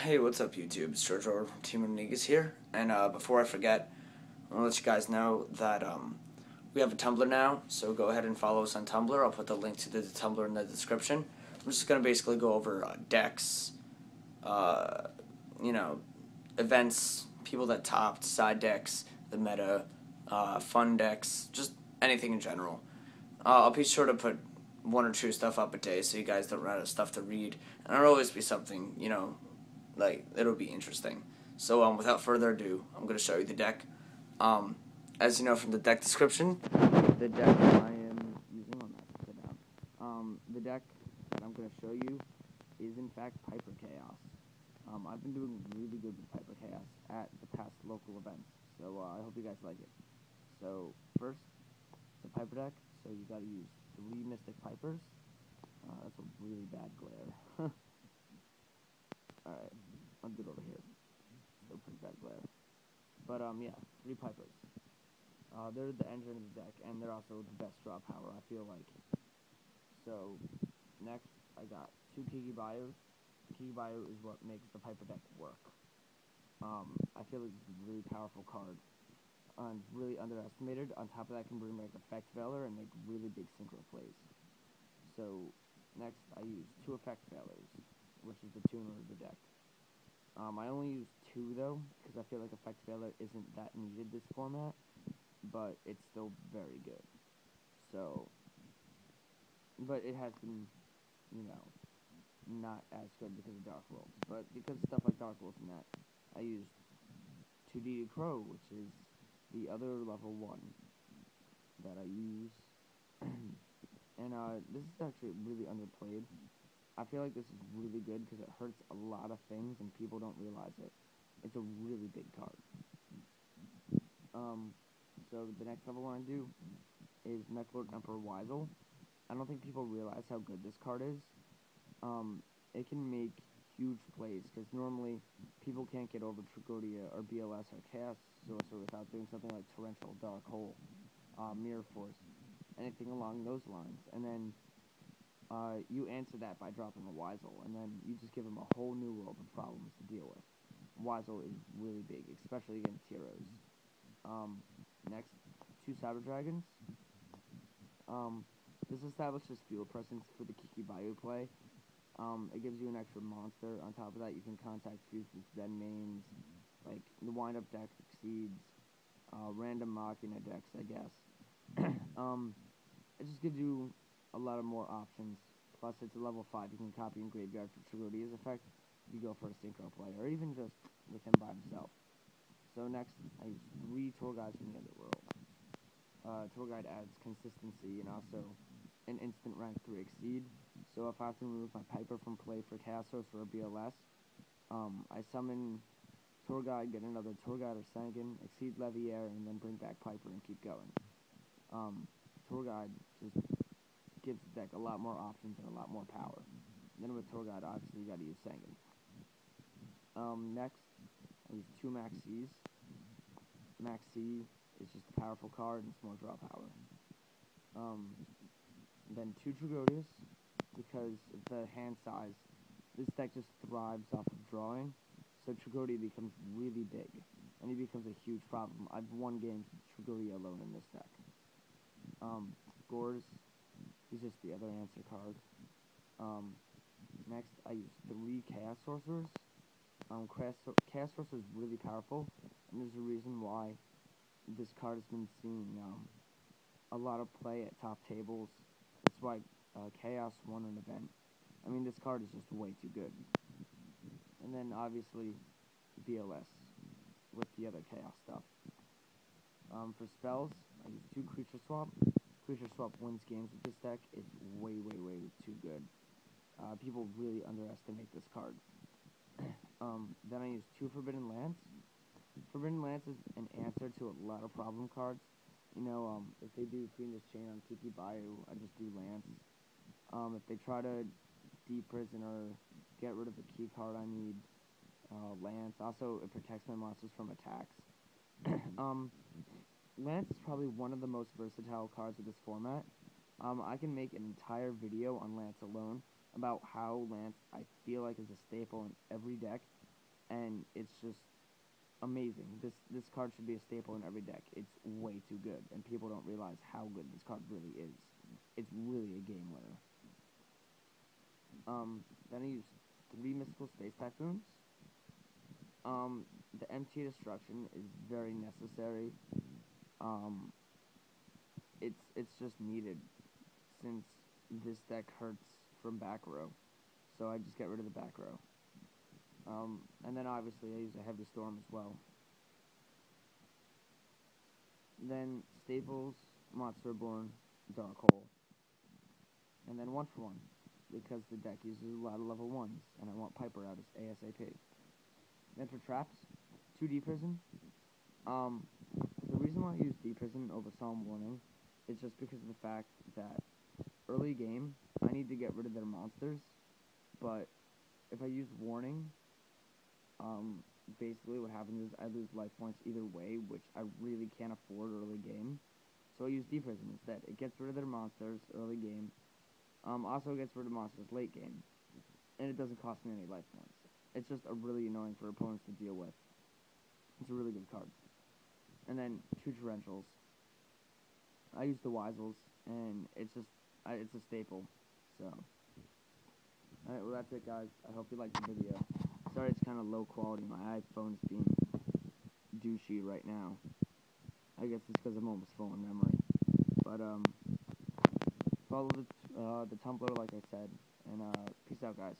Hey, what's up, YouTube? It's George from Team Onnegus here. And before I forget, I want to let you guys know that we have a Tumblr now, so go ahead and follow us on Tumblr. I'll put the link to the Tumblr in the description. I'm just going to basically go over decks, uh, you know, events, people that topped, side decks, the meta, fun decks, just anything in general. I'll be sure to put one or two stuff up a day so you guys don't run out of stuff to read. And it'll always be something, like, it'll be interesting. So, without further ado, I'm going to show you the deck. As you know from the deck description, the deck I am using on that sit down. The deck that I'm going to show you is in fact Piper Chaos. I've been doing really good with Piper Chaos at the past local events, so I hope you guys like it. So first, the Piper deck. So you got to use 3 Mystic Pipers. That's a really bad glare. Alright, I'm good over here. Still pretty bad glare. But, yeah, 3 Pipers. They're the engine of the deck, and they're also the best draw power, I feel like. So, next, I got 2 Kiki Bayous. Kiki Bayou is what makes the Piper deck work. I feel like it's a really powerful card. And really underestimated. On top of that, can bring back Effect Veiler and make really big synchro plays. So, next, I use 2 Effect Veilers, which is the tuner of the deck. I only use 2 though, because I feel like Effect Veiler isn't that needed this format, but it's still very good. So, but it has been, not as good because of Dark World. But because of stuff like Dark World and that, I used 2D Crow, which is the other level 1 that I use. And this is actually really underplayed. I feel like this is really good because it hurts a lot of things and people don't realize it. It's a really big card. So the next level I want to do is Mechlord Emperor Weisel. I don't think people realize how good this card is. It can make huge plays because normally people can't get over Tragodia or BLS or Chaos Sorcerer without doing something like Torrential, Dark Hole, Mirror Force, anything along those lines. And then you answer that by dropping a Weisel, and then you just give him a whole new world of problems to deal with. Weisel is really big, especially against heroes. Next, 2 Cyber Dragons. This establishes field presence for the Kiki Bayou play. It gives you an extra monster. On top of that, you can contact fuse with Zen mains, like the wind-up deck exceeds, random Machina decks, I guess. It just gives you a lot of more options. Plus, it's a level 5. You can copy and graveyard for Tragodia's effect if you go for a synchro play, or even just with him by himself. So next, I use 3 Tour Guides from the Underworld. Tour Guide adds consistency and also an instant rank 3 exceed. So if I have to remove my Piper from play for Chaos Sorcerer or BLS, I summon Tour Guide, get another Tour Guide or Sanguine, exceed Leviair, and then bring back Piper and keep going. Tour Guide just gives the deck a lot more options and a lot more power. And then with Tour Guide, obviously you gotta use Sanguine. Next, I use 2 Max C's. Max C is just a powerful card and it's more draw power. Then 2 Tragodias, because of the hand size. This deck just thrives off of drawing, so Tragodia becomes really big, and he becomes a huge problem. I've won games with Tragodia alone in this deck. Gores, he's just the other answer card. Next, I use 3 Chaos Sorcerers. Chaos Sorcerer is really powerful, and there's a reason why this card has been seeing a lot of play at top tables. That's why Chaos won an event. I mean, this card is just way too good. And then, obviously, BLS with the other Chaos stuff. For spells, I use 2 Creature Swap. Creature Swap wins games with this deck. It's way, way, way too good. People really underestimate this card. Then I use 2 Forbidden Lance. Forbidden Lance is an answer to a lot of problem cards. If they do Fiendish Chain on Kiki Bayou, I just do Lance. If they try to deprison or get rid of a key card, I need Lance. Also, it protects my monsters from attacks. Lance is probably one of the most versatile cards of this format. I can make an entire video on Lance alone about how Lance, I feel like, is a staple in every deck, and it's just amazing. This card should be a staple in every deck. It's way too good, and people don't realize how good this card really is. It's really a game winner. Then I use 3 Mystical Space Typhoons. The MT Destruction is very necessary. Um, it's just needed since this deck hurts from back row, so I just get rid of the back row. And then obviously I use a Heavy Storm as well. Then Staples, Monster Reborn, Dark Hole, and then 1-for-1, because the deck uses a lot of level 1s, and I want Piper out as ASAP. Then for traps, 2 D-Prison. The reason why I use D-Prison over Solemn Warning is just because of the fact that early game, I need to get rid of their monsters, but if I use Warning, basically what happens is I lose life points either way, which I really can't afford early game. So I use D-Prison instead. It gets rid of their monsters early game. Also gets rid of monsters late game. And it doesn't cost me any life points. It's just a really annoying for opponents to deal with. It's a really good card. And then 2 Torrentials. I use the Wisels, and it's just, it's a staple. So, alright, well that's it guys. I hope you liked the video. Sorry it's kind of low quality. My iPhone's being douchey right now. I guess it's because I'm almost full in memory. But, follow the Tumblr like I said, and, peace out guys.